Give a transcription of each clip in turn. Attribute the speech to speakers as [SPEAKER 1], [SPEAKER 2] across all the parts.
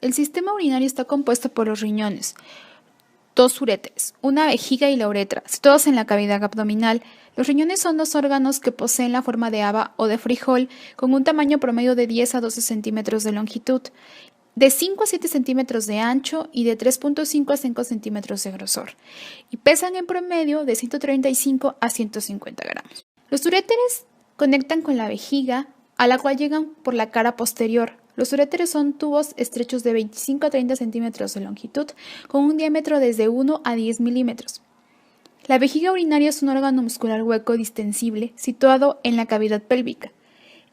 [SPEAKER 1] el sistema urinario está compuesto por los riñones, dos uréteres, una vejiga y la uretra, situados en la cavidad abdominal. Los riñones son dos órganos que poseen la forma de haba o de frijol, con un tamaño promedio de 10 a 12 centímetros de longitud, de 5 a 7 centímetros de ancho y de 3.5 a 5 centímetros de grosor, y pesan en promedio de 135 a 150 gramos. Los uréteres conectan con la vejiga, a la cual llegan por la cara posterior. Los uréteres son tubos estrechos de 25 a 30 centímetros de longitud, con un diámetro desde 1 a 10 milímetros. La vejiga urinaria es un órgano muscular hueco distensible situado en la cavidad pélvica.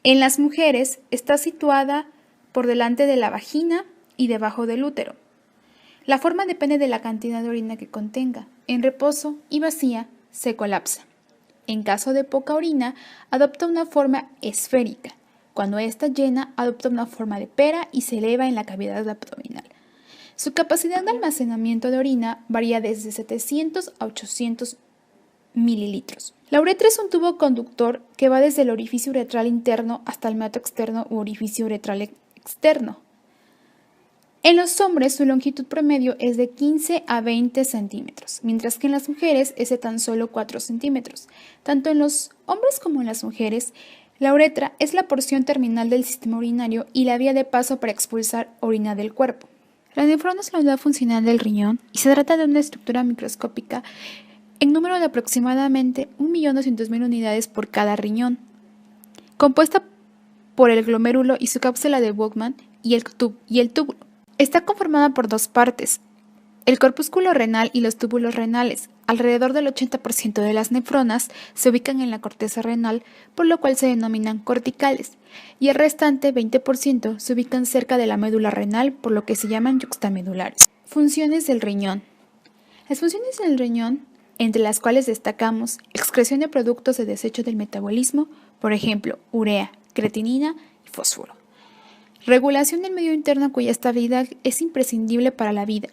[SPEAKER 1] En las mujeres está situada por delante de la vagina y debajo del útero. La forma depende de la cantidad de orina que contenga. En reposo y vacía se colapsa. En caso de poca orina, adopta una forma esférica. Cuando está llena, adopta una forma de pera y se eleva en la cavidad abdominal. Su capacidad de almacenamiento de orina varía desde 700 a 800 mililitros. La uretra es un tubo conductor que va desde el orificio uretral interno hasta el meato externo u orificio uretral externo. En los hombres su longitud promedio es de 15 a 20 centímetros, mientras que en las mujeres es de tan solo 4 centímetros. Tanto en los hombres como en las mujeres, la uretra es la porción terminal del sistema urinario y la vía de paso para expulsar orina del cuerpo. La nefrona es la unidad funcional del riñón y se trata de una estructura microscópica en número de aproximadamente 1.200.000 unidades por cada riñón, compuesta por el glomérulo y su cápsula de Bowman y el túbulo. Está conformada por dos partes, el corpúsculo renal y los túbulos renales. Alrededor del 80% de las nefronas se ubican en la corteza renal, por lo cual se denominan corticales, y el restante 20% se ubican cerca de la médula renal, por lo que se llaman yuxtamedulares. Funciones del riñón. Las funciones del riñón, entre las cuales destacamos excreción de productos de desecho del metabolismo, por ejemplo, urea, creatinina y fósforo. Regulación del medio interno cuya estabilidad es imprescindible para la vida.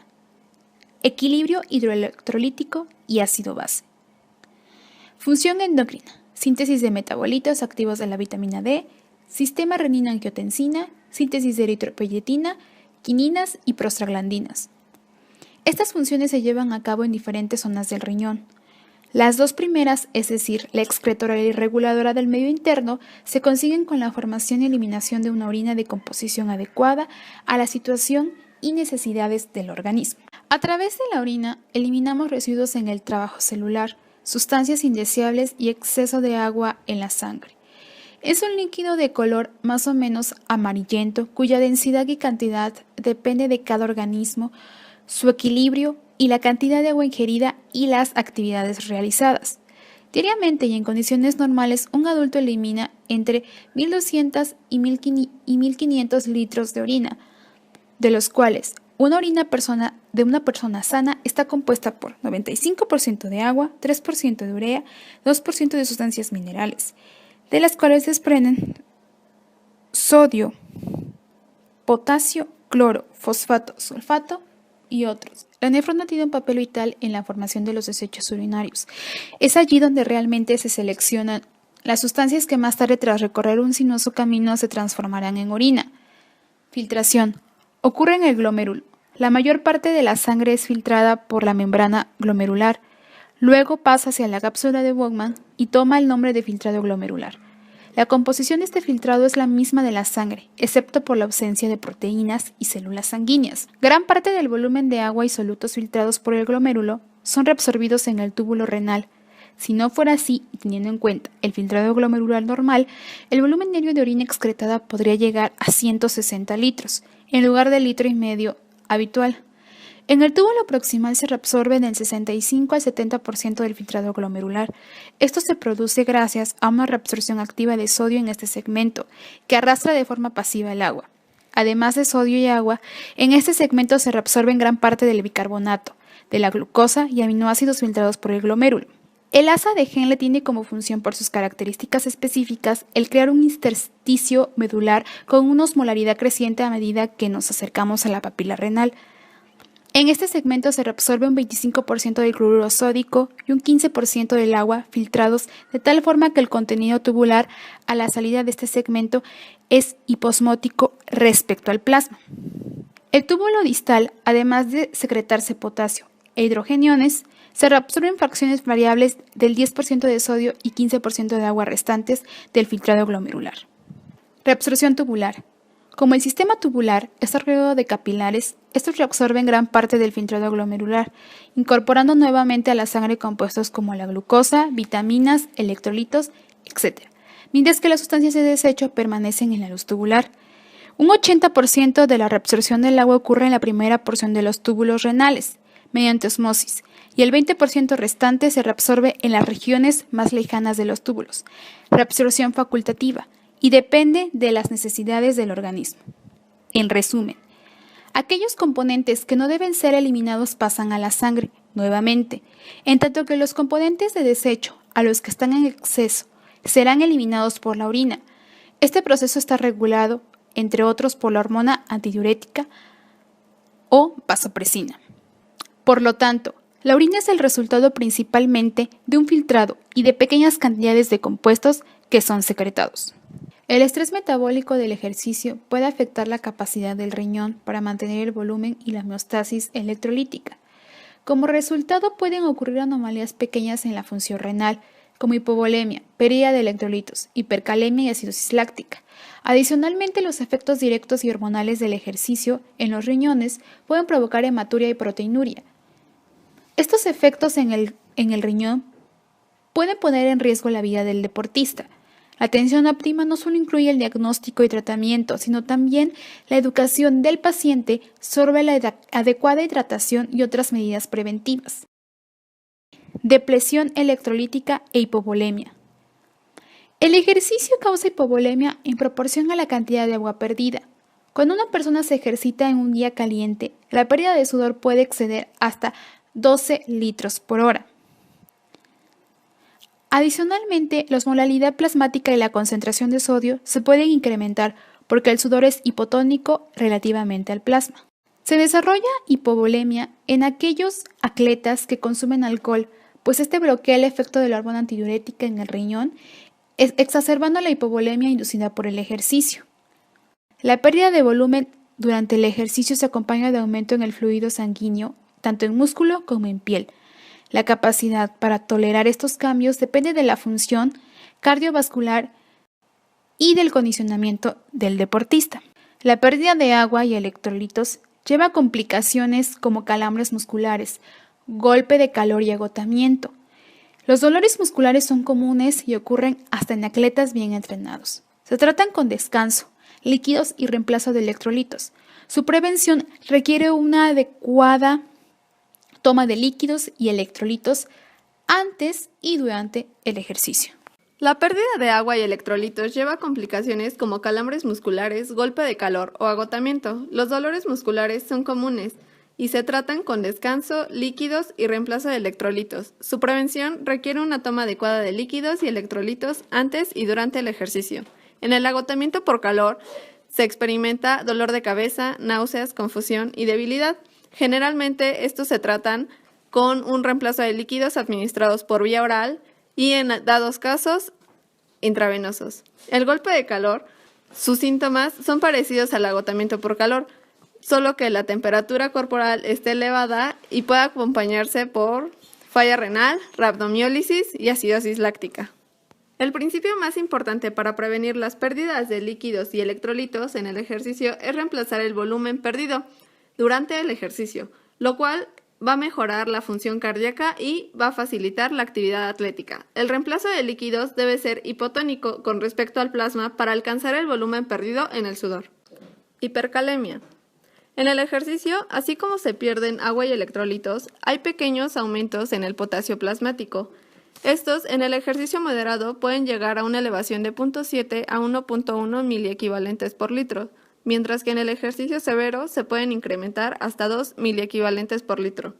[SPEAKER 1] Equilibrio hidroelectrolítico y ácido-base. Función endocrina. Síntesis de metabolitos activos de la vitamina D, sistema renina-angiotensina, síntesis de eritropoyetina, quininas y prostaglandinas. Estas funciones se llevan a cabo en diferentes zonas del riñón. Las dos primeras, es decir, la excretora y reguladora del medio interno, se consiguen con la formación y eliminación de una orina de composición adecuada a la situación y necesidades del organismo. A través de la orina eliminamos residuos en el trabajo celular, sustancias indeseables y exceso de agua en la sangre. Es un líquido de color más o menos amarillento, cuya densidad y cantidad depende de cada organismo, su equilibrio y la cantidad de agua ingerida y las actividades realizadas. Diariamente y en condiciones normales, un adulto elimina entre 1.200 y 1.500 litros de orina, de los cuales una orina de una persona sana está compuesta por 95% de agua, 3% de urea, 2% de sustancias minerales, de las cuales se desprenden sodio, potasio, cloro, fosfato, sulfato y otros. La nefrona tiene un papel vital en la formación de los desechos urinarios. Es allí donde realmente se seleccionan las sustancias que más tarde, tras recorrer un sinuoso camino, se transformarán en orina. Filtración. Ocurre en el glomérulo. La mayor parte de la sangre es filtrada por la membrana glomerular. Luego pasa hacia la cápsula de Bowman y toma el nombre de filtrado glomerular. La composición de este filtrado es la misma de la sangre, excepto por la ausencia de proteínas y células sanguíneas. Gran parte del volumen de agua y solutos filtrados por el glomérulo son reabsorbidos en el túbulo renal. Si no fuera así, y teniendo en cuenta el filtrado glomerular normal, el volumen diario de orina excretada podría llegar a 160 litros, en lugar del 1,5 litros habitual. En el túbulo proximal se reabsorbe del 65 al 70% del filtrado glomerular. Esto se produce gracias a una reabsorción activa de sodio en este segmento, que arrastra de forma pasiva el agua. Además de sodio y agua, en este segmento se reabsorben gran parte del bicarbonato, de la glucosa y aminoácidos filtrados por el glomérulo. El asa de Henle tiene como función, por sus características específicas, el crear un intersticio medular con una osmolaridad creciente a medida que nos acercamos a la papila renal. En este segmento se reabsorbe un 25% del cloruro sódico y un 15% del agua filtrados, de tal forma que el contenido tubular a la salida de este segmento es hiposmótico respecto al plasma. El túbulo distal, además de secretarse potasio e hidrogeniones, se reabsorben fracciones variables del 10% de sodio y 15% de agua restantes del filtrado glomerular. Reabsorción tubular. Como el sistema tubular está rodeado de capilares, estos reabsorben gran parte del filtrado glomerular, incorporando nuevamente a la sangre compuestos como la glucosa, vitaminas, electrolitos, etc., mientras que las sustancias de desecho permanecen en la luz tubular. Un 80% de la reabsorción del agua ocurre en la primera porción de los túbulos renales, mediante osmosis, y el 20% restante se reabsorbe en las regiones más lejanas de los túbulos, reabsorción facultativa, y depende de las necesidades del organismo. En resumen, aquellos componentes que no deben ser eliminados pasan a la sangre, nuevamente, en tanto que los componentes de desecho, a los que están en exceso, serán eliminados por la orina. Este proceso está regulado, entre otros, por la hormona antidiurética o vasopresina. Por lo tanto, la orina es el resultado principalmente de un filtrado y de pequeñas cantidades de compuestos que son secretados. El estrés metabólico del ejercicio puede afectar la capacidad del riñón para mantener el volumen y la homeostasis electrolítica. Como resultado pueden ocurrir anomalías pequeñas en la función renal, como hipovolemia, pérdida de electrolitos, hipercalemia y acidosis láctica. Adicionalmente, los efectos directos y hormonales del ejercicio en los riñones pueden provocar hematuria y proteinuria. Estos efectos en el riñón pueden poner en riesgo la vida del deportista. La atención óptima no solo incluye el diagnóstico y tratamiento, sino también la educación del paciente sobre la adecuada hidratación y otras medidas preventivas. Depresión electrolítica e hipovolemia. El ejercicio causa hipovolemia en proporción a la cantidad de agua perdida. Cuando una persona se ejercita en un día caliente, la pérdida de sudor puede exceder hasta 12 litros por hora. Adicionalmente, la osmolaridad plasmática y la concentración de sodio se pueden incrementar porque el sudor es hipotónico relativamente al plasma. Se desarrolla hipovolemia en aquellos atletas que consumen alcohol, pues este bloquea el efecto de la hormona antidiurética en el riñón, exacerbando la hipovolemia inducida por el ejercicio. La pérdida de volumen durante el ejercicio se acompaña de aumento en el fluido sanguíneo, tanto en músculo como en piel. La capacidad para tolerar estos cambios depende de la función cardiovascular y del condicionamiento del deportista. La pérdida de agua y electrolitos lleva a complicaciones como calambres musculares, golpe de calor y agotamiento. Los dolores musculares son comunes y ocurren hasta en atletas bien entrenados. Se tratan con descanso, líquidos y reemplazo de electrolitos. Su prevención requiere una adecuada toma de líquidos y electrolitos antes y durante el ejercicio.
[SPEAKER 2] La pérdida de agua y electrolitos lleva a complicaciones como calambres musculares, golpe de calor o agotamiento. Los dolores musculares son comunes y se tratan con descanso, líquidos y reemplazo de electrolitos. Su prevención requiere una toma adecuada de líquidos y electrolitos antes y durante el ejercicio. En el agotamiento por calor se experimenta dolor de cabeza, náuseas, confusión y debilidad. Generalmente estos se tratan con un reemplazo de líquidos administrados por vía oral y en dados casos intravenosos. El golpe de calor, sus síntomas son parecidos al agotamiento por calor, solo que la temperatura corporal esté elevada y puede acompañarse por falla renal, rhabdomiólisis y acidosis láctica. El principio más importante para prevenir las pérdidas de líquidos y electrolitos en el ejercicio es reemplazar el volumen perdido durante el ejercicio, lo cual va a mejorar la función cardíaca y va a facilitar la actividad atlética. El reemplazo de líquidos debe ser hipotónico con respecto al plasma para alcanzar el volumen perdido en el sudor. Hipercalemia. En el ejercicio, así como se pierden agua y electrolitos, hay pequeños aumentos en el potasio plasmático. Estos, en el ejercicio moderado, pueden llegar a una elevación de 0.7 a 1.1 miliequivalentes por litro, mientras que en el ejercicio severo se pueden incrementar hasta 2 miliequivalentes por litro.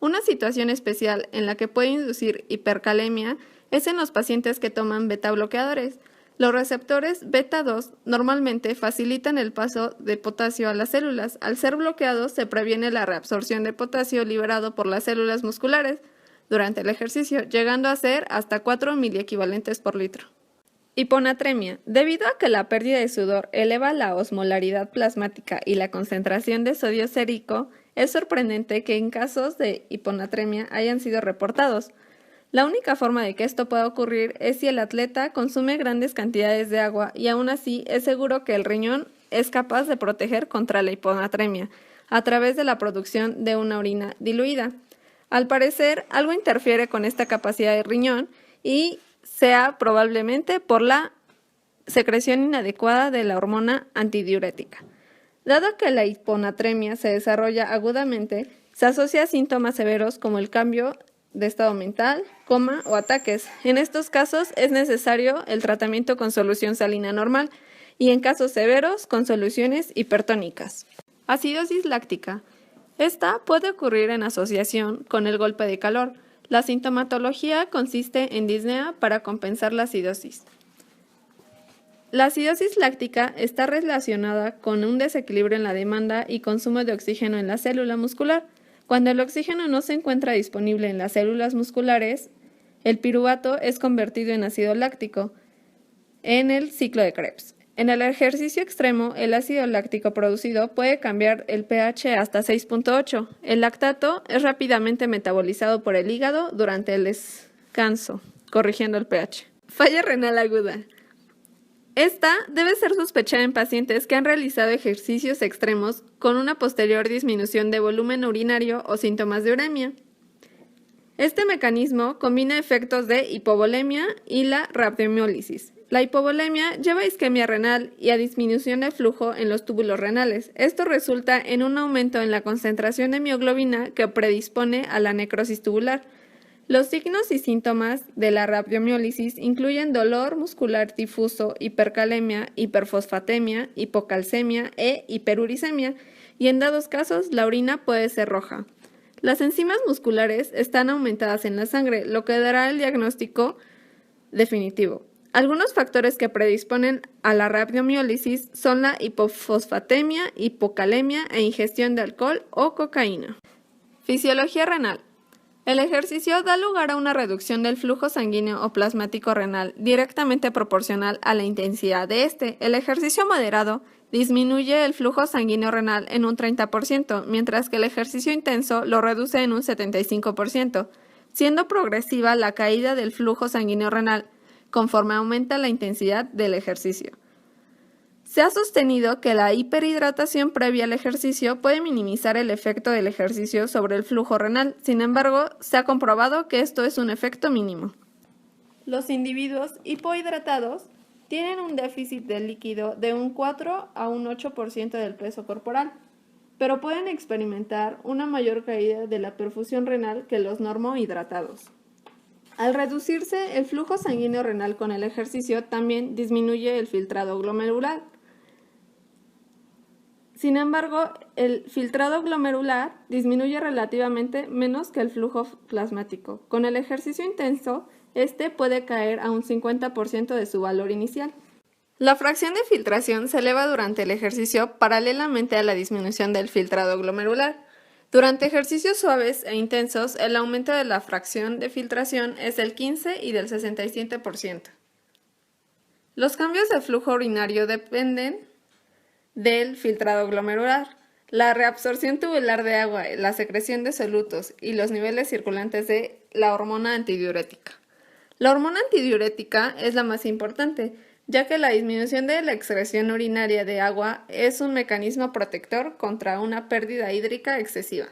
[SPEAKER 2] Una situación especial en la que puede inducir hipercalemia es en los pacientes que toman beta-bloqueadores. Los receptores beta-2 normalmente facilitan el paso de potasio a las células. Al ser bloqueados, se previene la reabsorción de potasio liberado por las células musculares durante el ejercicio, llegando a ser hasta 4 miliequivalentes por litro. Hiponatremia. Debido a que la pérdida de sudor eleva la osmolaridad plasmática y la concentración de sodio sérico, es sorprendente que en casos de hiponatremia hayan sido reportados. La única forma de que esto pueda ocurrir es si el atleta consume grandes cantidades de agua y aún así es seguro que el riñón es capaz de proteger contra la hiponatremia a través de la producción de una orina diluida. Al parecer, algo interfiere con esta capacidad del riñón y sea probablemente por la secreción inadecuada de la hormona antidiurética. Dado que la hiponatremia se desarrolla agudamente, se asocia a síntomas severos como el cambio de estado mental, coma o ataques. En estos casos es necesario el tratamiento con solución salina normal y en casos severos con soluciones hipertónicas. Acidosis láctica. Esta puede ocurrir en asociación con el golpe de calor. La sintomatología consiste en disnea para compensar la acidosis. La acidosis láctica está relacionada con un desequilibrio en la demanda y consumo de oxígeno en la célula muscular. Cuando el oxígeno no se encuentra disponible en las células musculares, el piruvato es convertido en ácido láctico en el ciclo de Krebs. En el ejercicio extremo, el ácido láctico producido puede cambiar el pH hasta 6.8. El lactato es rápidamente metabolizado por el hígado durante el descanso, corrigiendo el pH. Falla renal aguda. Esta debe ser sospechada en pacientes que han realizado ejercicios extremos con una posterior disminución de volumen urinario o síntomas de uremia. Este mecanismo combina efectos de hipovolemia y la rhabdomiólisis. La hipovolemia lleva a isquemia renal y a disminución de flujo en los túbulos renales. Esto resulta en un aumento en la concentración de mioglobina que predispone a la necrosis tubular. Los signos y síntomas de la rhabdomiólisis incluyen dolor muscular difuso, hipercalemia, hiperfosfatemia, hipocalcemia e hiperuricemia, y en dados casos la orina puede ser roja. Las enzimas musculares están aumentadas en la sangre, lo que dará el diagnóstico definitivo. Algunos factores que predisponen a la rhabdomiólisis son la hipofosfatemia, hipocalemia e ingestión de alcohol o cocaína. Fisiología renal. El ejercicio da lugar a una reducción del flujo sanguíneo o plasmático renal directamente proporcional a la intensidad de este. El ejercicio moderado disminuye el flujo sanguíneo renal en un 30%, mientras que el ejercicio intenso lo reduce en un 75%, siendo progresiva la caída del flujo sanguíneo renal conforme aumenta la intensidad del ejercicio. Se ha sostenido que la hiperhidratación previa al ejercicio puede minimizar el efecto del ejercicio sobre el flujo renal. Sin embargo, se ha comprobado que esto es un efecto mínimo. Los individuos hipohidratados tienen un déficit de líquido de un 4 a un 8% del peso corporal, pero pueden experimentar una mayor caída de la perfusión renal que los normohidratados. Al reducirse el flujo sanguíneo renal con el ejercicio, también disminuye el filtrado glomerular. Sin embargo, el filtrado glomerular disminuye relativamente menos que el flujo plasmático. Con el ejercicio intenso, este puede caer a un 50% de su valor inicial. La fracción de filtración se eleva durante el ejercicio paralelamente a la disminución del filtrado glomerular. Durante ejercicios suaves e intensos, el aumento de la fracción de filtración es del 15 y del 67%. Los cambios de flujo urinario dependen del filtrado glomerular, la reabsorción tubular de agua, la secreción de solutos y los niveles circulantes de la hormona antidiurética. La hormona antidiurética es la más importante, ya que la disminución de la excreción urinaria de agua es un mecanismo protector contra una pérdida hídrica excesiva.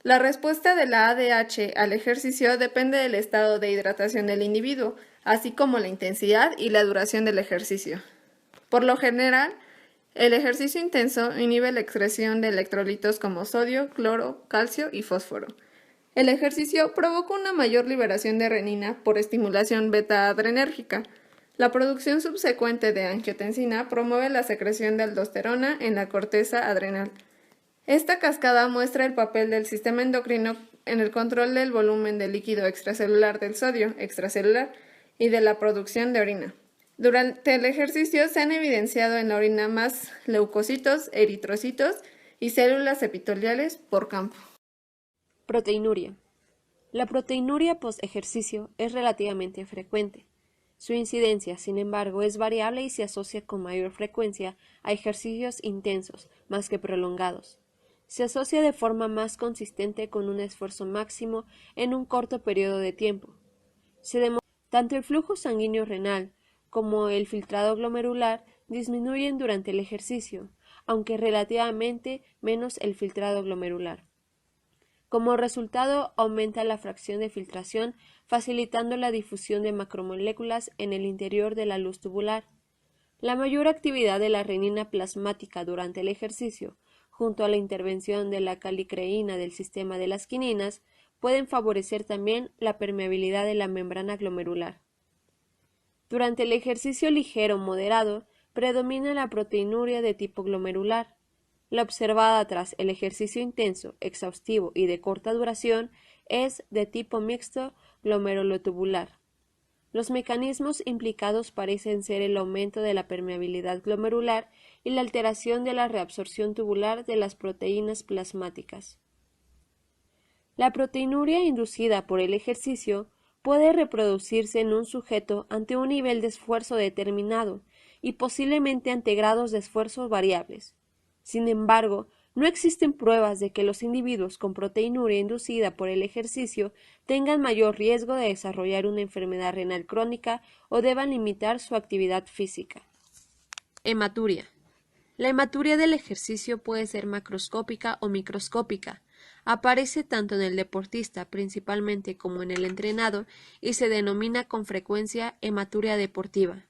[SPEAKER 2] La respuesta de la ADH al ejercicio depende del estado de hidratación del individuo, así como la intensidad y la duración del ejercicio. Por lo general, el ejercicio intenso inhibe la excreción de electrolitos como sodio, cloro, calcio y fósforo. El ejercicio provoca una mayor liberación de renina por estimulación beta-adrenérgica. La producción subsecuente de angiotensina promueve la secreción de aldosterona en la corteza adrenal. Esta cascada muestra el papel del sistema endocrino en el control del volumen de líquido extracelular del sodio extracelular y de la producción de orina. Durante el ejercicio se han evidenciado en la orina más leucocitos, eritrocitos y células epiteliales por campo.
[SPEAKER 3] Proteinuria. La proteinuria post-ejercicio es relativamente frecuente. Su incidencia, sin embargo, es variable y se asocia con mayor frecuencia a ejercicios intensos, más que prolongados. Se asocia de forma más consistente con un esfuerzo máximo en un corto periodo de tiempo. Tanto el flujo sanguíneo renal como el filtrado glomerular disminuyen durante el ejercicio, aunque relativamente menos el filtrado glomerular. Como resultado, aumenta la fracción de filtración, facilitando la difusión de macromoléculas en el interior de la luz tubular. La mayor actividad de la renina plasmática durante el ejercicio, junto a la intervención de la calicreína del sistema de las quininas, pueden favorecer también la permeabilidad de la membrana glomerular. Durante el ejercicio ligero o moderado, predomina la proteinuria de tipo glomerular. La observada tras el ejercicio intenso, exhaustivo y de corta duración es de tipo mixto glomerulotubular. Los mecanismos implicados parecen ser el aumento de la permeabilidad glomerular y la alteración de la reabsorción tubular de las proteínas plasmáticas. La proteinuria inducida por el ejercicio puede reproducirse en un sujeto ante un nivel de esfuerzo determinado y posiblemente ante grados de esfuerzo variables. Sin embargo, no existen pruebas de que los individuos con proteinuria inducida por el ejercicio tengan mayor riesgo de desarrollar una enfermedad renal crónica o deban limitar su actividad física. Hematuria. La hematuria del ejercicio puede ser macroscópica o microscópica. Aparece tanto en el deportista principalmente como en el entrenador y se denomina con frecuencia hematuria deportiva.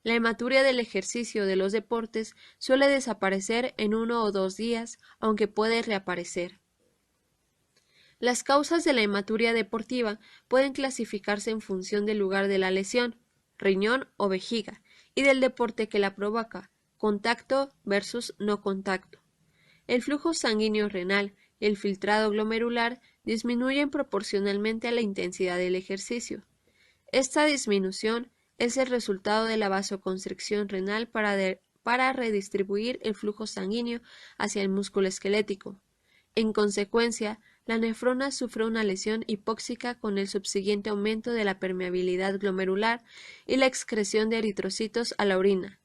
[SPEAKER 3] La hematuria del ejercicio de los deportes suele desaparecer en 1 o 2 días, aunque puede reaparecer. Las causas de la hematuria deportiva pueden clasificarse en función del lugar de la lesión, riñón o vejiga, y del deporte que la provoca, contacto versus no contacto. El flujo sanguíneo renal y el filtrado glomerular disminuyen proporcionalmente a la intensidad del ejercicio. Esta disminución es el resultado de la vasoconstricción renal para redistribuir el flujo sanguíneo hacia el músculo esquelético. En consecuencia, la nefrona sufre una lesión hipóxica con el subsiguiente aumento de la permeabilidad glomerular y la excreción de eritrocitos a la orina.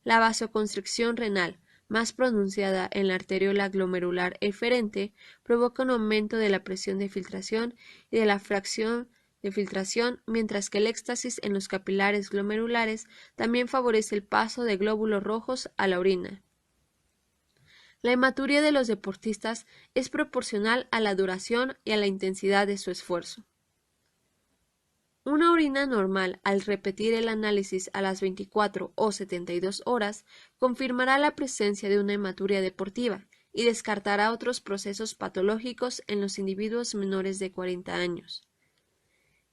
[SPEAKER 3] La vasoconstricción renal, más pronunciada en la arteriola glomerular eferente, provoca un aumento de la presión de filtración y de la fracción de filtración, mientras que el éxtasis en los capilares glomerulares también favorece el paso de glóbulos rojos a la orina. La hematuria de los deportistas es proporcional a la duración y a la intensidad de su esfuerzo. Una orina normal, al repetir el análisis a las 24 o 72 horas, confirmará la presencia de una hematuria deportiva y descartará otros procesos patológicos en los individuos menores de 40 años.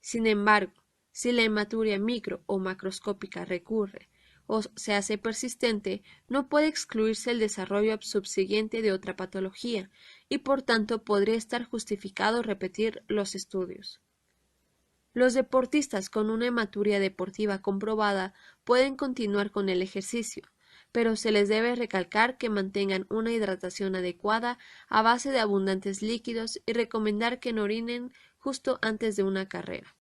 [SPEAKER 3] Sin embargo, si la hematuria micro o macroscópica recurre o se hace persistente, no puede excluirse el desarrollo subsiguiente de otra patología y por tanto podría estar justificado repetir los estudios. Los deportistas con una hematuria deportiva comprobada pueden continuar con el ejercicio, pero se les debe recalcar que mantengan una hidratación adecuada a base de abundantes líquidos y recomendar que no orinen justo antes de una carrera.